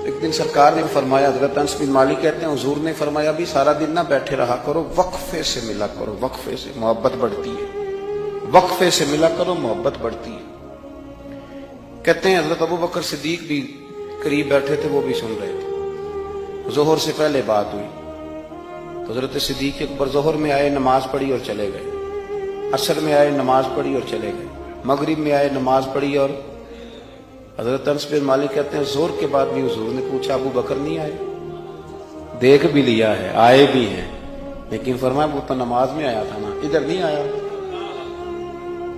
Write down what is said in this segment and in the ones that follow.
ایک دن سرکار نے فرمایا، حضرت انس بن مالک کہتے ہیں حضور نے فرمایا بھی سارا دن نہ بیٹھے رہا کرو، وقفے سے ملا کرو، وقفے سے محبت بڑھتی ہے، وقفے سے ملا کرو محبت بڑھتی ہے۔ کہتے ہیں حضرت ابو بکر صدیق بھی قریب بیٹھے تھے، وہ بھی سن رہے تھے۔ ظہر سے پہلے بات ہوئی تو حضرت صدیق اکبر ظہر میں آئے، نماز پڑھی اور چلے گئے، عصر میں آئے، نماز پڑھی اور چلے گئے، مغرب میں آئے، نماز پڑھی اور حضرت انس بن مالک کہتے ہیں ظہر کے بعد بھی حضور نے پوچھا ابو بکر نہیں آئے؟ دیکھ بھی لیا ہے، آئے بھی ہیں، لیکن فرمایا وہ تو نماز میں آیا تھا نا، ادھر نہیں آیا۔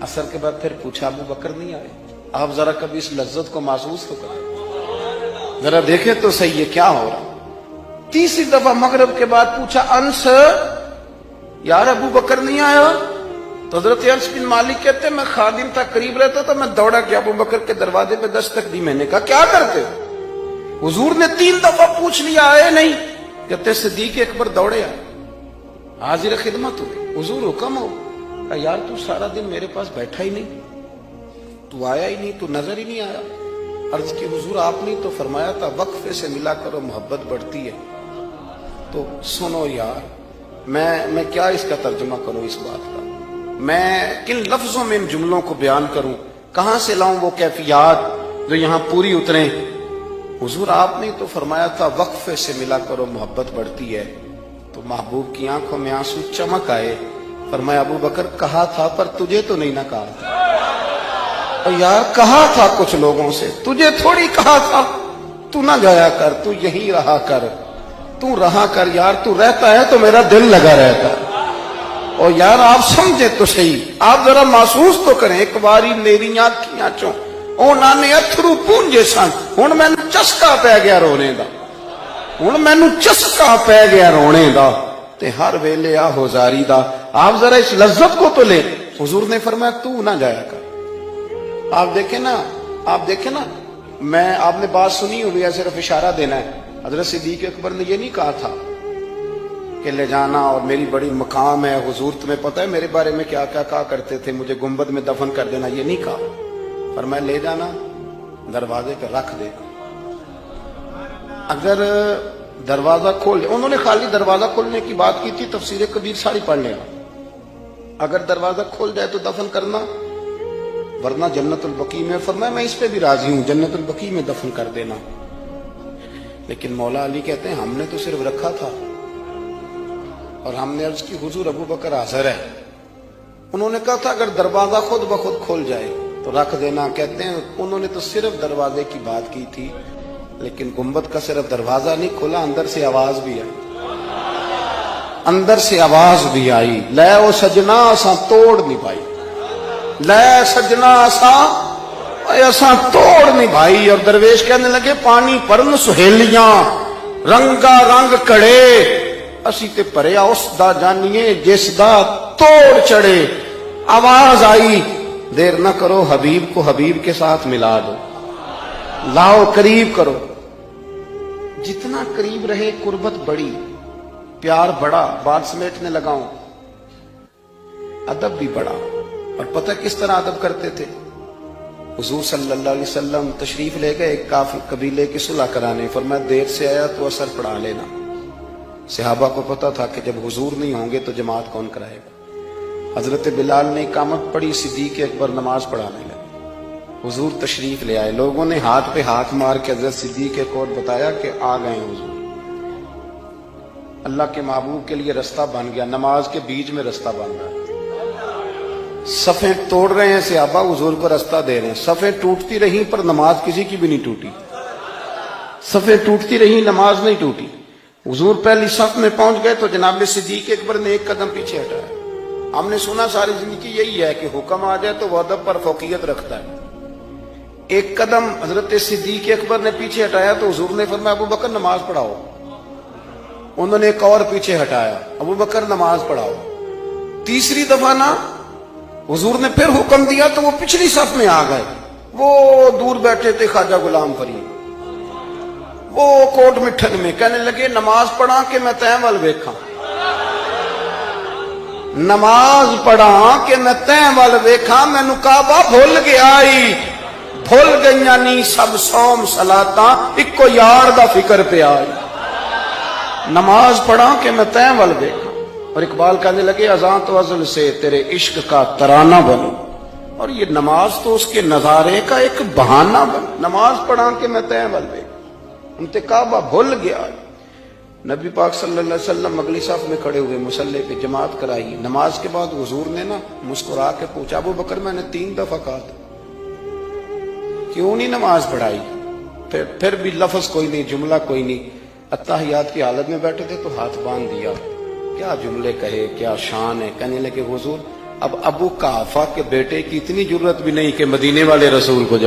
عصر کے بعد پھر پوچھا ابو بکر نہیں آئے؟ آپ ذرا کبھی اس لذت کو محسوس تو کریں، ذرا دیکھیں تو صحیح ہے کیا ہو رہا۔ تیسری دفعہ مغرب کے بعد پوچھا انس یار ابو بکر نہیں آیا؟ تو حضرت انس بن مالک کہتے ہیں میں خادم تھا، قریب رہتا تو میں دوڑا گیا ابو بکر کے دروازے پہ دستک دی، میں نے کہا کیا کرتے ہو؟ حضور نے 3 دفعہ پوچھ لیا آئے نہیں، کہتے صدیق اکبر دوڑے آئے، حاضر خدمت ہوئی، حضور حکم ہو۔ کہا یار تو سارا دن میرے پاس بیٹھا ہی نہیں، تو آیا ہی نہیں، تو نظر ہی نہیں آیا۔ عرض کی حضور آپ نے تو فرمایا تھا وقفے سے ملا کرو محبت بڑھتی ہے۔ تو سنو یار میں کیا اس کا ترجمہ کروں اس بات کا، میں کن لفظوں میں ان جملوں کو بیان کروں، کہاں سے لاؤں وہ کیفیات جو یہاں پوری اتریں۔ حضور آپ نے تو فرمایا تھا وقفے سے ملا کرو محبت بڑھتی ہے۔ تو محبوب کی آنکھوں میں آنسو چمک آئے، فرمایا ابو بکر کہا تھا پر تجھے تو نہیں نہ کہا تھا۔ اور یار کہا تھا کچھ لوگوں سے، تجھے تھوڑی کہا تھا تو نہ جایا کر، تو یہی رہا کر، تو رہا کر یار، تو رہتا ہے تو میرا دل لگا رہتا ہے۔ اور یار آپ سمجھے تو صحیح، آپ ذرا محسوس تو کریں، ایک باری میری آنکھیاں چوں اونا نے اتھرو پونجے سن، ہن مینوں چسکا پی گیا رونے دا، ہن مینوں چسکا پی گیا رونے دا، تے ہر ویلے آہو زاری دا۔ آپ ذرا اس لذت کو تو لیں۔ حضور نے فرمایا تو نہ جایا کر۔ آپ دیکھیں نا میں آپ نے بات سنی ہوئی ہے، صرف اشارہ دینا ہے۔ حضرت صدیق اکبر نے یہ نہیں کہا تھا کہ لے جانا اور میری بڑی مقام ہے، حضور تمہیں پتہ ہے میرے بارے میں کیا کیا کہا کرتے تھے، مجھے گنبد میں دفن کر دینا، یہ نہیں کہا۔ فرمایا لے جانا، دروازے پہ رکھ دے، اگر دروازہ کھول دے، انہوں نے خالی دروازہ کھولنے کی بات کی تھی، تفسیر کبیر ساری پڑھ لینا، اگر دروازہ کھول جائے تو دفن کرنا، ورنہ جنت البقیع میں۔ فرمایا میں اس پہ بھی راضی ہوں، جنت البقیع میں دفن کر دینا۔ لیکن مولا علی کہتے ہیں ہم نے تو صرف رکھا تھا، اور ہم نے عرض کی حضور ابو بکر حاضر ہے۔ انہوں نے کہا تھا اگر دروازہ خود بخود کھول جائے تو رکھ دینا۔ کہتے ہیں انہوں نے تو صرف دروازے کی بات کی تھی، لیکن گنبد کا صرف دروازہ نہیں کھلا، اندر سے آواز بھی آئی، اندر سے آواز بھی آئی، لے او سجنا اساں توڑ نہیں پائی، لے سجنا اساں توڑ نہیں بھائی۔ اور درویش کہنے لگے پانی پرن سہیلیاں رنگا رنگ کڑے، اسی تے پریا اس دا جانیے جس دا توڑ چڑھے۔ آواز آئی دیر نہ کرو، حبیب کو حبیب کے ساتھ ملا دو، لاؤ قریب کرو۔ جتنا قریب رہے قربت بڑی، پیار بڑا، بات سمیٹنے لگاؤں، ادب بھی بڑا۔ اور پتہ کس طرح ادب کرتے تھے؟ حضور صلی اللہ علیہ وسلم تشریف لے گئے ایک کافر قبیلے کی صلح کرانے، فرمایا دیر سے آیا تو اثر پڑھا لینا۔ صحابہ کو پتا تھا کہ جب حضور نہیں ہوں گے تو جماعت کون کرائے گا۔ حضرت بلال نے اقامت پڑھی، صدیق اکبر نماز پڑھانے لگے، حضور تشریف لے آئے، لوگوں نے ہاتھ پہ ہاتھ مار کے حضرت صدیق کو بتایا کہ آ گئے حضور۔ اللہ کے محبوب کے لیے رستہ بن گیا، نماز کے بیچ میں رستہ بن رہا ہے، صفیں توڑ رہے ہیں صحابہ، حضور کو رستہ دے رہے ہیں، صفیں ٹوٹتی رہیں پر نماز کسی کی بھی نہیں ٹوٹی، صفیں ٹوٹتی رہیں نماز نہیں ٹوٹی۔ حضور پہلی صف میں پہنچ گئے تو جناب صدیق اکبر نے ایک قدم پیچھے ہٹایا۔ ہم نے سنا ساری زندگی یہی ہے کہ حکم آ جائے تو وہ ادب پر فوقیت رکھتا ہے۔ ایک قدم حضرت صدیق اکبر نے پیچھے ہٹایا تو حضور نے فرمایا ابو بکر نماز پڑھاؤ۔ انہوں نے ایک اور پیچھے ہٹایا، ابو بکر نماز پڑھاؤ۔ تیسری دفعہ نا حضور نے پھر حکم دیا تو وہ پچھلی صف میں آ گئے، وہ دور بیٹھے تھے خواجہ غلام فرید، وہ کوٹ مٹھن میں، کہنے لگے نماز پڑھا کہ میں تیں ول ویکھاں، نماز پڑھا کہ میں تیں ول ویکھاں، مینوں کعبہ بھول گیا آئی، بھول گئیاں نی سب سوم سلاتاں اکو یار دا فکر پہ آئی نماز پڑھا کہ میں تیں ول دیکھا اور اقبال کہنے لگے اذان تو ازل سے تیرے عشق کا ترانہ بنوں اور یہ نماز تو اس کے نظارے کا ایک بہانہ بن نماز پڑھا کہ میں تیں ول دیکھا انتقابہ بھول گیا نبی پاک صلی اللہ علیہ وسلم اگلی صف میں کھڑے ہوئے مصلی پہ جماعت کرائی نماز کے بعد حضور نے نا مسکرا کے پوچھا ابو بکر میں نے 3 دفعہ کہا تھا کیوں نہیں نماز پڑھائی پھر بھی لفظ کوئی نہیں جملہ کوئی نہیں اتحیات کی حالت میں بیٹھے تھے تو ہاتھ باندھ دیا کیا جملے کہے کیا شان ہے کہنے لگے حضور اب ابو قحافہ کے بیٹے کی اتنی جرت بھی نہیں کہ مدینے والے رسول کو